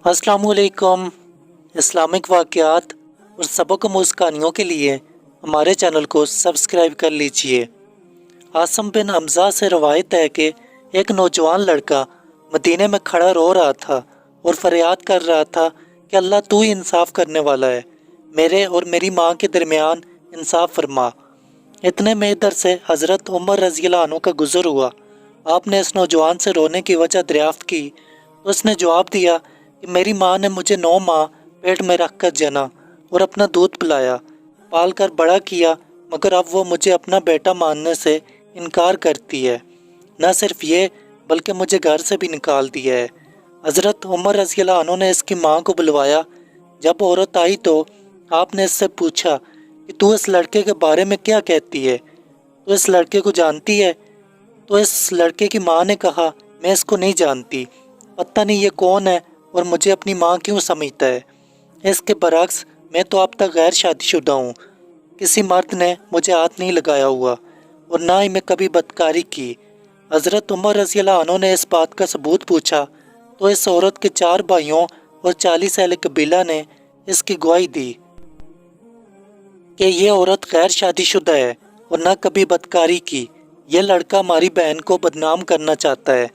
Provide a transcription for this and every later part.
अस्सलाम वालेकुम। इस्लामिक वाक़यात और सबक आमूज़ कहानियों के लिए हमारे चैनल को सब्सक्राइब कर लीजिए। आसिम बिन हमज़ा से रवायत है कि एक नौजवान लड़का मदीने में खड़ा रो रहा था और फरियाद कर रहा था कि अल्लाह तू ही इंसाफ करने वाला है, मेरे और मेरी माँ के दरमियान इंसाफ फरमा। इतने में इधर से हज़रत उमर रज़ियल्लाहु अन्हु का गुज़र हुआ। आपने इस नौजवान से रोने की वजह दरियाफ्त की तो उसने जवाब दिया कि मेरी माँ ने मुझे 9 माह पेट में रख कर जना और अपना दूध पिलाया, पाल कर बड़ा किया, मगर अब वो मुझे अपना बेटा मानने से इनकार करती है। न सिर्फ ये बल्कि मुझे घर से भी निकाल दिया है। हज़रत उमर रज़ियल्लाहु अन्हु ने इसकी माँ को बुलवाया। जब औरत आई तो आपने इससे पूछा कि तू इस लड़के के बारे में क्या कहती है, तो इस लड़के को जानती है? तो इस लड़के की माँ ने कहा, मैं इसको नहीं जानती, पता नहीं ये कौन है और मुझे अपनी माँ क्यों समझता है। इसके बरक्स मैं तो अब तक गैर शादीशुदा हूँ, किसी मर्द ने मुझे हाथ नहीं लगाया हुआ और ना ही मैं कभी बदकारी की। हज़रत उमर रज़ियल्लाहु अन्हु ने इस बात का सबूत पूछा तो इस औरत के 4 भाइयों और 40 अहले कबीला ने इसकी गवाही दी कि ये औरत गैर शादीशुदा है और न कभी बदकारी की। यह लड़का हमारी बहन को बदनाम करना चाहता है।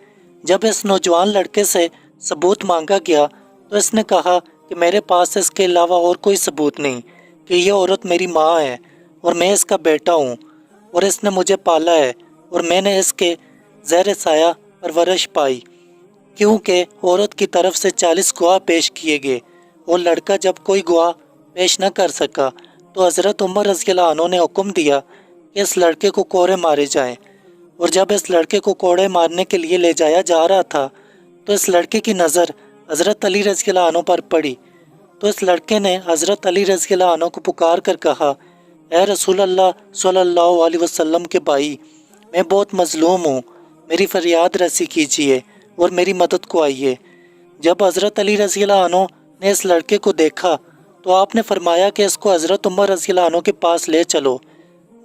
जब इस नौजवान लड़के से सबूत मांगा गया तो इसने कहा कि मेरे पास इसके अलावा और कोई सबूत नहीं कि यह औरत मेरी माँ है और मैं इसका बेटा हूँ और इसने मुझे पाला है और मैंने इसके ज़ेर साया परवरिश पाई। क्योंकि औरत की तरफ से 40 गवाह पेश किए गए और लड़का जब कोई गवाह पेश न कर सका तो हज़रत उमर रज़ियल्लाहु अन्हु ने हुक्म दिया कि इस लड़के को कोड़े मारे जाएं। और जब इस लड़के को कोड़े मारने के लिए ले जाया जा रहा था तो इस लड़के की नज़र हज़रत अली रज़ियल्लाहु अन्हु पर पड़ी। तो इस लड़के ने हज़रत अली रज़ियल्लाहु अन्हु को पुकार कर कहा, ए रसूल अल्लाह सल्लल्लाहु अलैहि वसल्लम के भाई, मैं बहुत मज़लूम हूँ, मेरी फरियाद रसी कीजिए और मेरी मदद को आइए। जब हज़रत अली रज़ियल्लाहु अन्हु ने इस लड़के को देखा तो आपने फरमाया कि इसको हज़रत उमर रज़ियल्लाहु अन्हु के पास ले चलो।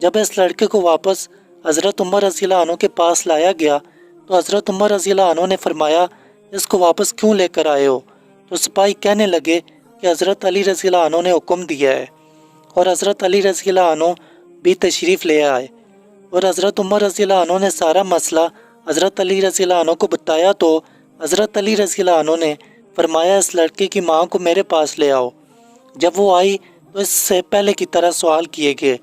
जब इस लड़के को वापस हज़रत उमर रज़ियल्लाहु अन्हु के पास लाया गया तो हज़रत उमर रज़ियल्लाहु अन्हु ने फरमाया, इसको वापस क्यों लेकर आए हो? तो सिपाही कहने लगे कि हज़रत अली रज़ियल्लाहु अन्हु ने हुक्म दिया है। और हज़रत अली रज़ियल्लाहु अन्हु भी तशरीफ़ ले आए और हज़रत उमर रज़ियल्लाहु अन्हु ने सारा मसला हज़रत अली रज़ियल्लाहु अन्हु को बताया तो हज़रत अली रज़ियल्लाहु अन्हु ने फरमाया, इस लड़के की माँ को मेरे पास ले आओ। जब वो आई तो इससे पहले की तरह सवाल किए गए।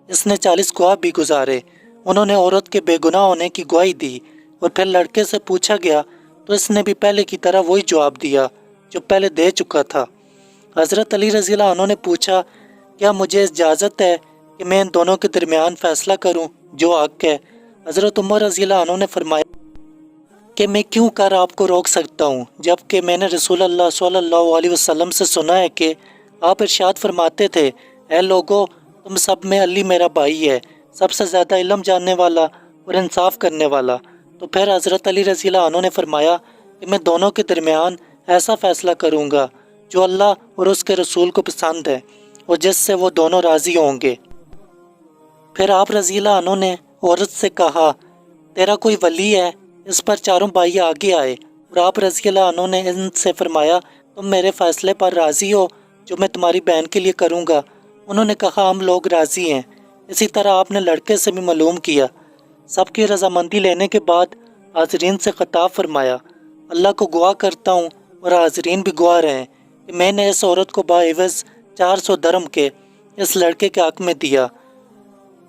इसने 40 गवाह भी गुजारे। उन्होंने औरत के बेगुनाह होने की गवाही दी और फिर लड़के से पूछा गया तो इसने भी पहले की तरह वही जवाब दिया जो पहले दे चुका था। हज़रत अली रज़ियल्लाहु अन्हु ने पूछा, क्या मुझे इजाज़त है कि मैं इन दोनों के दरमियान फ़ैसला करूं जो हक़ है? हज़रत उमर रज़ियल्लाहु अन्हु ने फरमाया कि मैं क्यों कर आपको रोक सकता हूँ, जबकि मैंने रसूल अल्लाह सल्लल्लाहु अलैहि वसल्लम से सुना है कि आप इरशाद फरमाते थे, ऐ लोगो, तुम सब में अली मेरा भाई है, सबसे ज़्यादा इल्म जानने वाला और इंसाफ करने वाला। तो फिर हज़रत अली रज़ियल्लाहु अन्हु ने फरमाया कि मैं दोनों के दरमियान ऐसा फ़ैसला करूँगा जो अल्लाह और उसके रसूल को पसंद है और जिससे वो दोनों राज़ी होंगे। फिर आप रज़ियल्लाहु अन्हु ने औरत से कहा, तेरा कोई वली है? इस पर चारों भाई आगे आए और आप रज़ियल्लाहु अन्हु ने इनसे फरमाया, तुम मेरे फ़ैसले पर राज़ी हो जो मैं तुम्हारी बहन के लिए करूँगा? उन्होंने कहा, हम लोग राज़ी हैं। इसी तरह आपने लड़के से भी मालूम किया। सबकी रजामंदी लेने के बाद हाज़रीन से खिताब फरमाया, अल्लाह को गवाह करता हूँ और हाज़रीन भी गवाह रहें कि मैंने इस औरत को बाइवज़ 400 दरम के इस लड़के के हक़ में दिया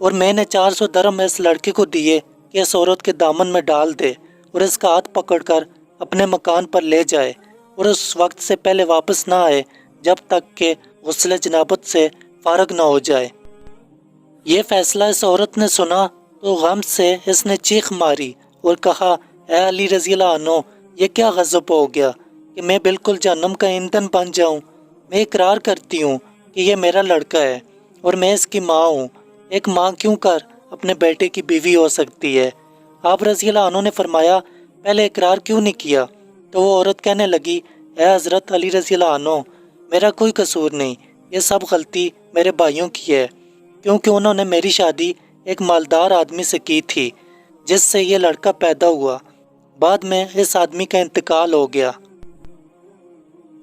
और मैंने 400 दरम इस लड़के को दिए कि इस औरत के दामन में डाल दे और इसका हाथ पकड़कर अपने मकान पर ले जाए और उस वक्त से पहले वापस ना आए जब तक कि गुस्ल जनाबत से फारग ना हो जाए। ये फैसला इस औरत ने सुना तो गम से इसने चीख मारी और कहा, ए अली रज़ियल्लाहु अन्हु, ये क्या गज़ब हो गया कि मैं बिल्कुल जहन्नम का ईंधन बन जाऊं? मैं इकरार करती हूँ कि ये मेरा लड़का है और मैं इसकी माँ हूँ। एक माँ क्यों कर अपने बेटे की बीवी हो सकती है? आप रज़ियल्लाहु अन्हु ने फरमाया, पहले इकरार क्यों नहीं किया? तो वो औरत कहने लगी, ए हज़रत अली रज़ियल्लाहु अन्हु, मेरा कोई कसूर नहीं, ये सब गलती मेरे भाइयों की है, क्योंकि उन्होंने मेरी शादी एक मालदार आदमी से की थी जिससे ये लड़का पैदा हुआ। बाद में इस आदमी का इंतकाल हो गया।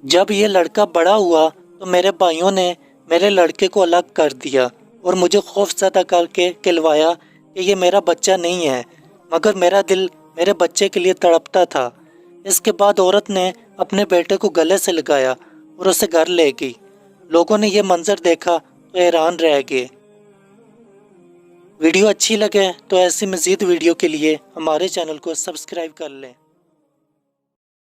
جب یہ لڑکا بڑا ہوا تو میرے بھائیوں نے میرے لڑکے کو الگ کر دیا اور مجھے خوف زدہ کر کے کہلوایا کہ یہ میرا بچہ نہیں ہے، مگر میرا دل میرے بچے کے لیے تڑپتا تھا۔ اس کے بعد عورت نے اپنے بیٹے کو گلے سے لگایا اور اسے گھر لے گئی۔ لوگوں نے یہ منظر دیکھا تو حیران رہ گئے۔ ویڈیو اچھی لگے تو ایسی مزید ویڈیو کے لیے ہمارے چینل کو سبسکرائب کر لیں۔